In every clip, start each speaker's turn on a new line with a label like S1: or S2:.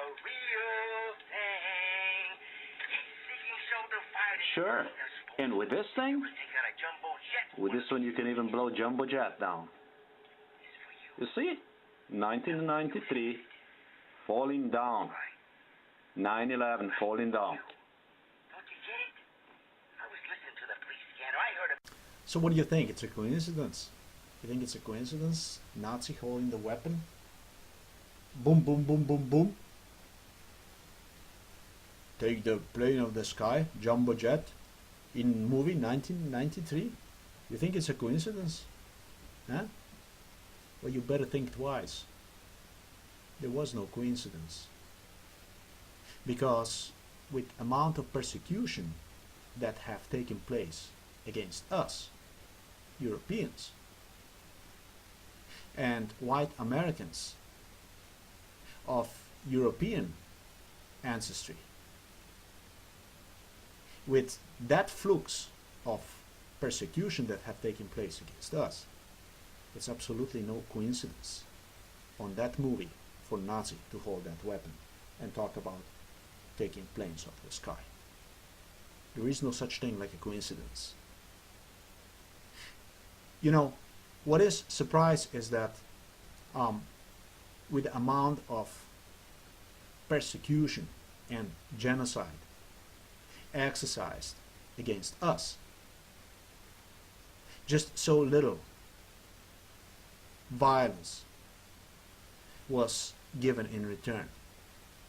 S1: real thing. Seeking shoulder fighting.
S2: Sure. And with this thing,
S1: Take out a jumbo jet.
S2: with this one you can even blow jumbo jet down. You see? 1993, falling down. 9/11, falling down.
S1: Don't you get it? I was listening to the police scanner. I heard a...
S3: So what do you think? It's a coincidence? You think it's a coincidence? Nazi holding the weapon? Boom, boom, boom, boom, boom. Take the plane of the sky, jumbo jet, in movie 1993. You think it's a coincidence? Huh? Well, you better think twice. There was no coincidence. Because with amount of persecution that have taken place against us, Europeans, and white Americans of European ancestry, with that flux of persecution that have taken place against us, it's absolutely no coincidence on that movie for Nazi to hold that weapon and talk about taking planes off the sky. There is no such thing like a coincidence. You know, what is surprise is that with the amount of persecution and genocide exercised against us, just so little violence was given in return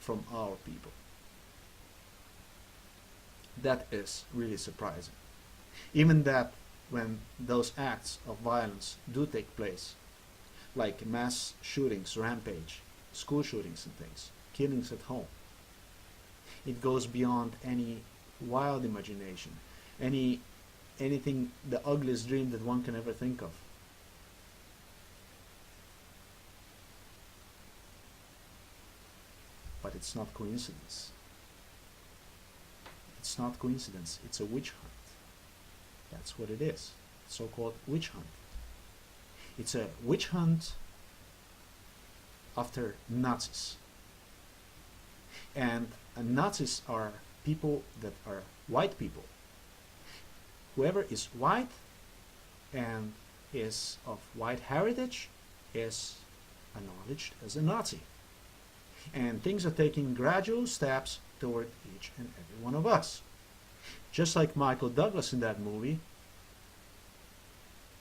S3: from our people. That is really surprising. Even that when those acts of violence do take place, like mass shootings, rampage, school shootings and things, killings at home, it goes beyond any wild imagination, anything, the ugliest dream that one can ever think of. But it's not coincidence. It's not coincidence, it's a witch hunt. That's what it is. So-called witch hunt. It's a witch hunt after Nazis. And Nazis are people that are white people. Whoever is white and is of white heritage is acknowledged as a Nazi. And things are taking gradual steps toward each and every one of us. Just like Michael Douglas in that movie,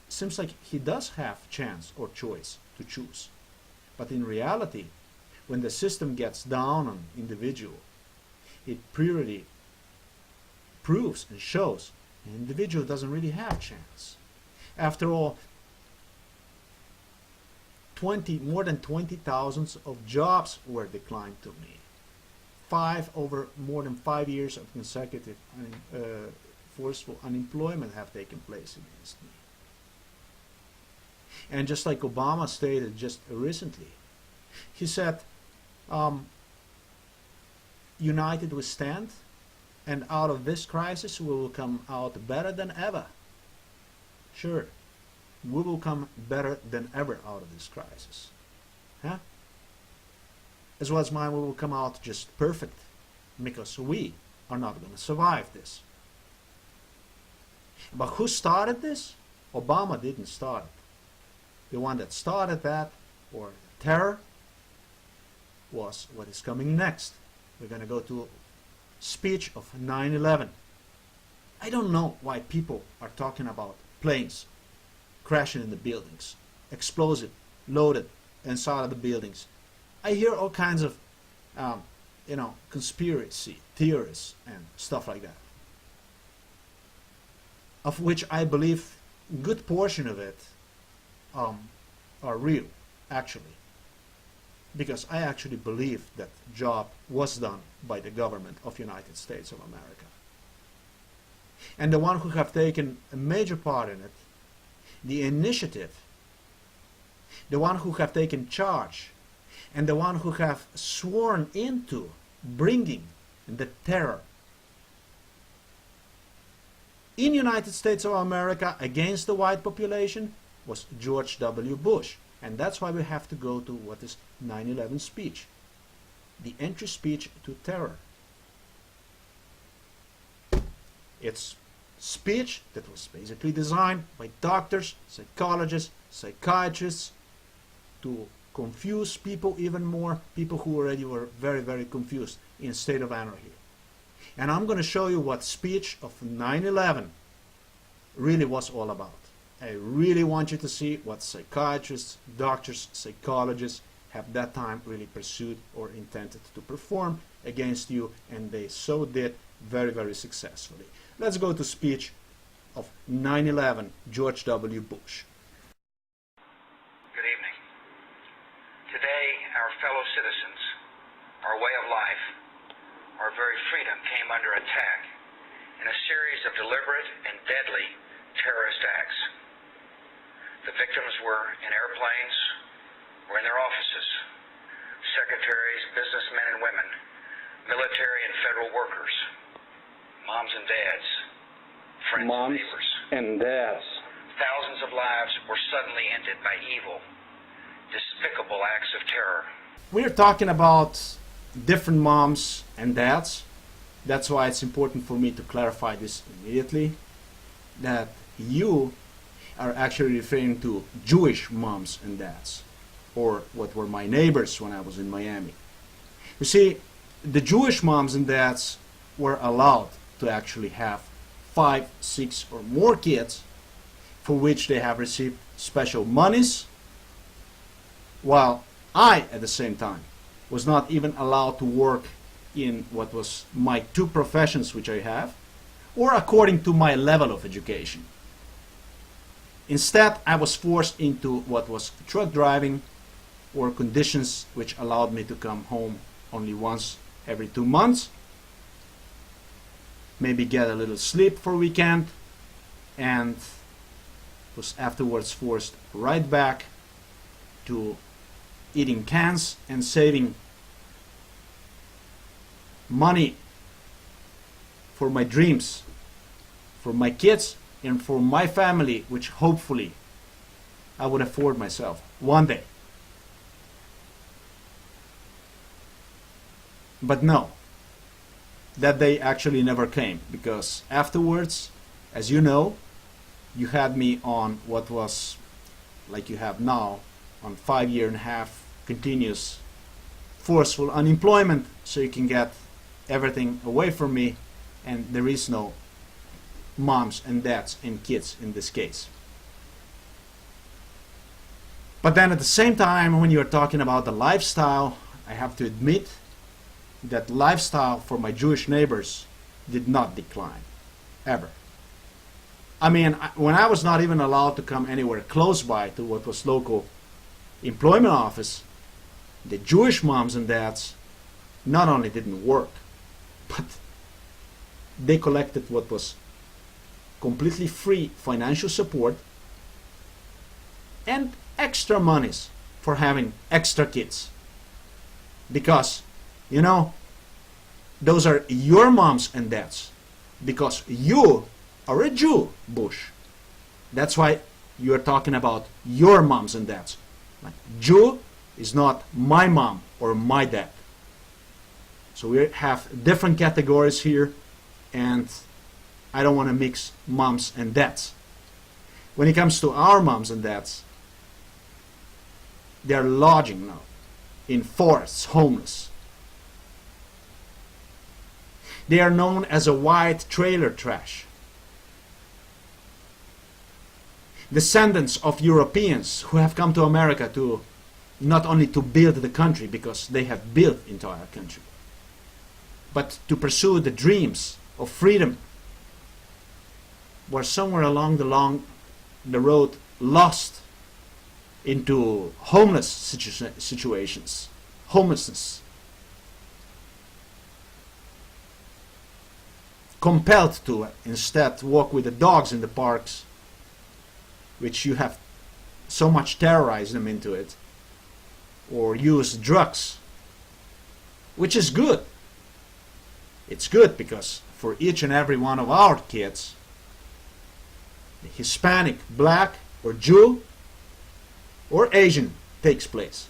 S3: seems like he does have chance or choice to choose. But in reality, when the system gets down on individual, it purely proves and shows an individual doesn't really have chance. After all, more than 20,000 of jobs were declined to me. Over more than 5 years of consecutive forceful unemployment have taken place against me. And just like Obama stated just recently, he said, united we stand, and out of this crisis we will come out better than ever. Sure, we will come better than ever out of this crisis. Huh? As well as mine, we will come out just perfect, because we are not going to survive this. But who started this? Obama didn't start it. The one that started that, or terror, was what is coming next. We're going to go to a speech of 9/11. I don't know why people are talking about planes crashing in the buildings, explosive, loaded inside of the buildings. I hear all kinds of, conspiracy theories and stuff like that, of which I believe a good portion of it are real, actually, because I actually believe that job was done by the government of United States of America. And the one who have taken a major part in it, the initiative, the one who have taken charge, and the one who have sworn into bringing the terror in United States of America against the white population was George W. Bush. And that's why we have to go to what is 9/11 speech. the entry speech to terror. It's speech that was basically designed by doctors, psychologists, psychiatrists to confuse people even more, people who already were very, very confused in a state of anarchy. And I'm going to show you what speech of 9/11 really was all about. I really want you to see what psychiatrists, doctors, psychologists have that time really pursued or intended to perform against you, and they so did very, very successfully. Let's go to speech of 9/11, George W. Bush.
S1: Good evening. Today, our fellow citizens, our way of life, our very freedom came under attack in a series of deliberate and deadly terrorist acts. The victims were in airplanes or in their offices, secretaries, businessmen and women, military and federal workers, moms and dads, friends and neighbors.
S2: And dads.
S1: Thousands of lives were suddenly ended by evil, despicable acts of terror.
S3: We're talking about different moms and dads. That's why it's important for me to clarify this immediately, that you are actually referring to Jewish moms and dads, or what were my neighbors when I was in Miami. You see, the Jewish moms and dads were allowed to actually have 5, 6 or more kids, for which they have received special monies, while I, at the same time, was not even allowed to work in what was my 2 professions which I have, or according to my level of education. Instead, I was forced into what was truck driving, or conditions which allowed me to come home only once every 2 months, maybe get a little sleep for a weekend, and was afterwards forced right back to eating cans and saving money for my dreams, for my kids, and for my family, which hopefully I would afford myself one day. But no, that day actually never came, because afterwards, as you know, you had me on what was, like you have now, on 5.5 continuous forceful unemployment, so you can get everything away from me, and there is no moms and dads and kids in this case. But then at the same time, when you're talking about the lifestyle, I have to admit that lifestyle for my Jewish neighbors did not decline, ever. I mean, when I was not even allowed to come anywhere close by to what was local employment office, the Jewish moms and dads not only didn't work, but they collected what was completely free financial support and extra monies for having extra kids. Because, you know, those are your moms and dads. Because you are a Jew, Bush. That's why you're talking about your moms and dads. Like, Jew is not my mom or my dad. So we have different categories here, and I don't want to mix moms and dads. When it comes to our moms and dads, they're lodging now in forests, homeless. They are known as a white trailer trash. Descendants of Europeans who have come to America to not only to build the country, because they have built into our country, but to pursue the dreams of freedom, were somewhere along the road lost into homeless situations, homelessness, compelled to instead walk with the dogs in the parks, which you have so much terrorized them into it, or use drugs, which is good. It's good because for each and every one of our kids, the Hispanic, black, or Jew, or Asian takes place.